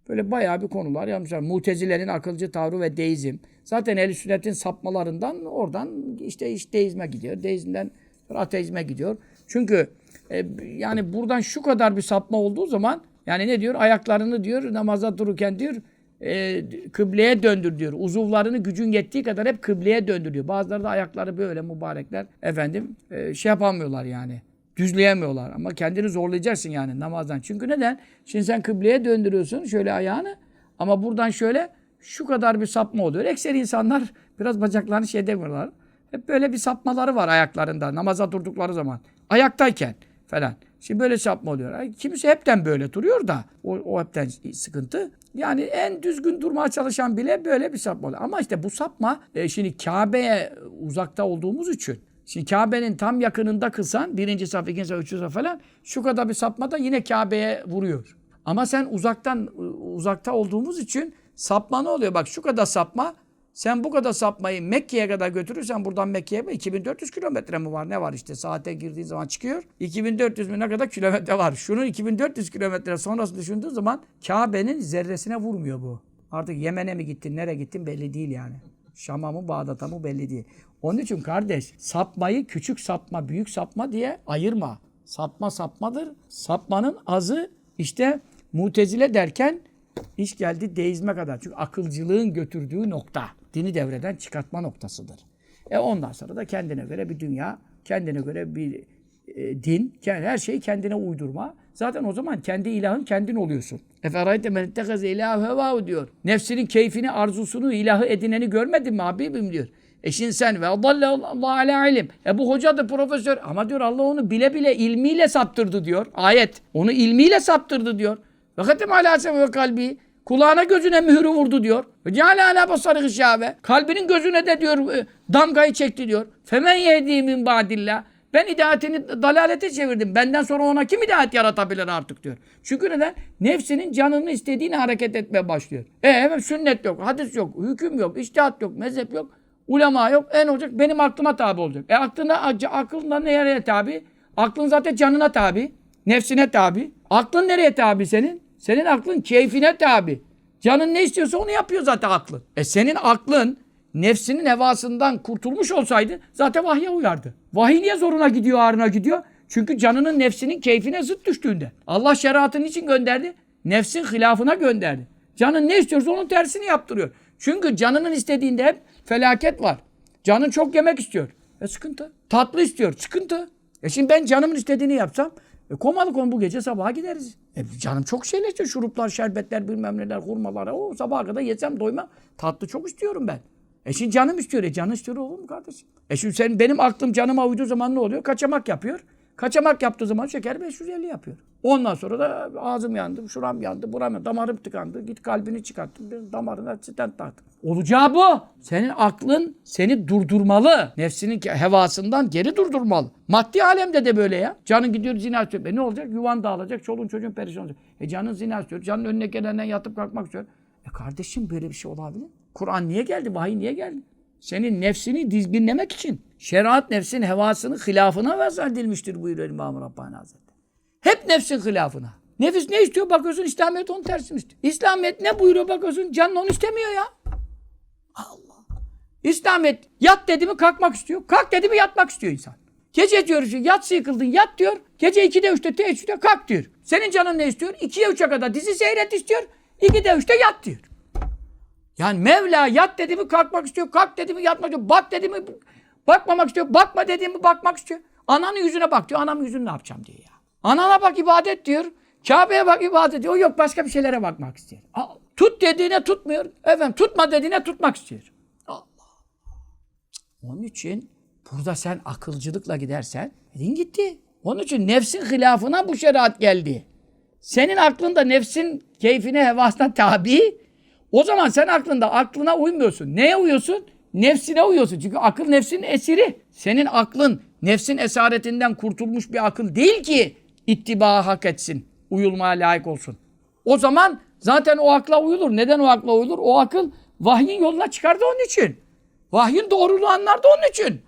Böyle bayağı bir konular yapmışlar. Mutezilerin akılcı tavrı ve deizm. Zaten ehl-i sünnetin sapmalarından oradan işte deizme gidiyor. Deizmden ateizme gidiyor. Çünkü yani buradan şu kadar bir sapma olduğu zaman yani ne diyor? Ayaklarını diyor namaza dururken diyor kıbleye döndür diyor. Uzuvlarını gücün yettiği kadar hep kıbleye döndürüyor. Bazıları da ayakları böyle mübarekler efendim şey yapamıyorlar yani. Düzleyemiyorlar ama kendini zorlayacaksın yani namazdan. Çünkü neden? Şimdi sen kıbleye döndürüyorsun şöyle ayağını ama buradan şöyle şu kadar bir sapma oluyor. Ekseri insanlar biraz bacaklarını şey demiyorlar. Hep böyle bir sapmaları var ayaklarında namaza durdukları zaman. Ayaktayken falan. Şimdi böyle sapma oluyor. Kimisi hepten böyle duruyor da o hepten sıkıntı. Yani en düzgün durmaya çalışan bile böyle bir sapma oluyor. Ama işte bu sapma şimdi Kabe'ye uzakta olduğumuz için. Şimdi Kabe'nin tam yakınında kılsan birinci saf, ikinci saf, üçüncü saf falan şu kadar bir sapma da yine Kabe'ye vuruyor. Ama sen uzakta olduğumuz için sapma ne oluyor? Bak şu kadar sapma sen bu kadar sapmayı Mekke'ye kadar götürürsen buradan Mekke'ye 2400 kilometre mi var? Ne var işte saate girdiğin zaman çıkıyor. 2400 mi ne kadar kilometre var? Şunun 2400 kilometre sonrası düşündüğün zaman Kabe'nin zerresine vurmuyor bu. Artık Yemen'e mi gittin, nereye gittin belli değil yani. Şam'a mı, Bağdat'a mı belli değil. Onun için kardeş sapmayı küçük sapma, büyük sapma diye ayırma. Sapma sapmadır. Sapmanın azı işte Mutezile derken iş geldi deizme kadar. Çünkü akılcılığın götürdüğü nokta. Dini devreden çıkartma noktasıdır. Ondan sonra da kendine göre bir dünya, kendine göre bir din, her şeyi kendine uydurma. Zaten o zaman kendi ilahın kendin oluyorsun. Eferayte men itteheze ilâhu hevâhu diyor. Nefsinin keyfini, arzusunu, ilahı edineni görmedin mi Habibim diyor. Şimdi sen ve Allah ala ilim. Bu hoca da profesör ama diyor Allah onu bile bile ilmiyle saptırdı diyor. Ayet. Onu ilmiyle saptırdı diyor. Ve hatem alâ seme ve kalbi. Kulağına gözüne mührü vurdu diyor. Ve ceale alâ basarı gışâbe. Kalbinin gözüne de diyor damgayı çekti diyor. Femen yehdi min ba'dillah. Ben hidayetini dalalete çevirdim. Benden sonra ona kim hidayet yaratabilir artık diyor. Çünkü neden? Nefsinin canının istediğini hareket etmeye başlıyor. Hemen sünnet yok, hadis yok, hüküm yok, içtihat yok, mezhep yok, ulema yok. En olacak benim aklıma tabi olacak. Aklında nereye tabi? Aklın zaten canına tabi, nefsine tabi. Aklın nereye tabi senin? Senin aklın keyfine tabi. Canın ne istiyorsa onu yapıyor zaten aklın. Senin aklın nefsinin hevasından kurtulmuş olsaydı zaten vahye uyardı. Vahiy niye zoruna gidiyor, ağrına gidiyor? Çünkü canının nefsinin keyfine zıt düştüğünde. Allah şeriatını için gönderdi? Nefsin hilafına gönderdi. Canın ne istiyorsa onun tersini yaptırıyor. Çünkü canının istediğinde hep felaket var. Canın çok yemek istiyor. Sıkıntı. Tatlı istiyor. Sıkıntı. Şimdi ben canımın istediğini yapsam komalı konu bu gece sabaha gideriz. Canım çok şeyler istiyor. Şuruplar, şerbetler, bilmem neler, hurmalar. Sabaha kadar yesem doymam. Tatlı çok istiyorum ben. Şimdi canım istiyor. Canın istiyor olur mu kardeşim? Şimdi benim aklım canıma uyduğu zaman ne oluyor? Kaçamak yapıyor. Kaçamak yaptığı zaman şeker 550 yapıyor. Ondan sonra da ağzım yandı, şuram yandı, buram yandı, damarım tıkandı. Git kalbini çıkarttım, damarına stent taktım. Olacağı bu. Senin aklın seni durdurmalı. Nefsinin hevasından geri durdurmalı. Maddi alemde de böyle ya. Canın gidiyor zina istiyor. Ne olacak? Yuvan dağılacak, çoluğun çocuğun perişan olacak. Canın zina istiyor. Canın önüne gelenden yatıp kalkmak istiyor. Kardeşim böyle bir şey olabilir. Kur'an niye geldi? Vahiy niye geldi? Senin nefsini dizginlemek için. Şeriat nefsin hevasının hilafına vazal edilmiştir buyuruyor İmam-ı Rabbani Hazretleri. Hep nefsin hilafına. Nefis ne istiyor? Bakıyorsun İslamiyet onun tersini istiyor. İslamiyet ne buyuruyor? Bakıyorsun canın onu istemiyor ya. Allah. İslamiyet yat dedi mi kalkmak istiyor. Kalk dedi mi yatmak istiyor insan. Gece diyor yatsı yıkıldın yat diyor. Gece 2'de 3'te teheccüde kalk diyor. Senin canın ne istiyor? 2'ye 3'e kadar dizi seyret istiyor. 2'de 3'te yat diyor. Yani Mevla yat dedi mi kalkmak istiyor. Kalk dedi mi yatmak istiyor. Bak dedi mi bakmamak istiyor. Bakma dedi mi bakmak istiyor. Ananın yüzüne bak diyor. Anamın yüzüne ne yapacağım diyor ya. Anana bak ibadet diyor. Kabe'ye bak ibadet diyor. Yok başka bir şeylere bakmak istiyor. Tut dediğine tutmuyor. Efendim tutma dediğine tutmak istiyor. Allah. Onun için burada sen akılcılıkla gidersen din gitti. Onun için nefsin hilafına bu şeriat geldi. Senin aklında nefsin keyfine hevasına tabi. O zaman sen aklına uymuyorsun. Neye uyuyorsun? Nefsine uyuyorsun. Çünkü akıl nefsin esiri. Senin aklın nefsin esaretinden kurtulmuş bir akıl değil ki ittiba hak etsin. Uyulmaya layık olsun. O zaman zaten o akla uyulur. Neden o akla uyulur? O akıl vahyin yoluna çıkardı onun için. Vahyin doğruluğu anlardı onun için.